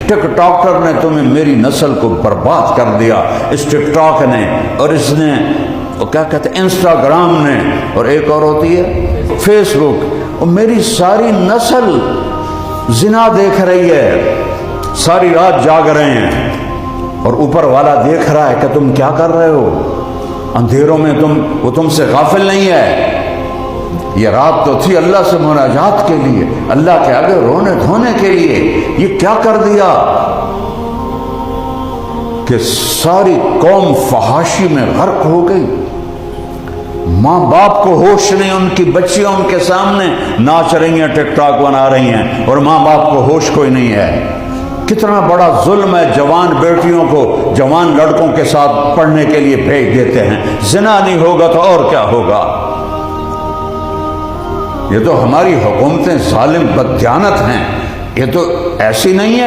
TikToker ने तुम्हें मेरी नस्ल को बर्बाद कर दिया, इस टिकटॉक ने और इसने वो क्या कहते हैं इंस्टाग्राम ने, और एक और होती है फेसबुक। और मेरी सारी नस्ल जिना देख रही है, सारी रात जाग रहे हैं और ऊपर वाला देख रहा है कि तुम क्या कर रहे हो अंधेरों में, वो तुमसे गाफिल नहीं है। ये रात तो थी अल्लाह से मुनाजात के लिए, अल्लाह के आगे रोने धोने के लिए। ये क्या कर दिया कि सारी कौम फहाशी में गर्क हो गई। माँ बाप को होश नहीं, उनकी बच्चियां उनके सामने नाच रही हैं, टिकटॉक बना रही हैं, और माँ बाप को होश कोई नहीं है। कितना बड़ा जुल्म है, जवान बेटियों को जवान लड़कों के साथ पढ़ने के लिए भेज देते हैं। जिना नहीं होगा तो और क्या होगा। ये तो हमारी हुकूमतें जालिम बददियानत हैं, ये तो ऐसी नहीं है।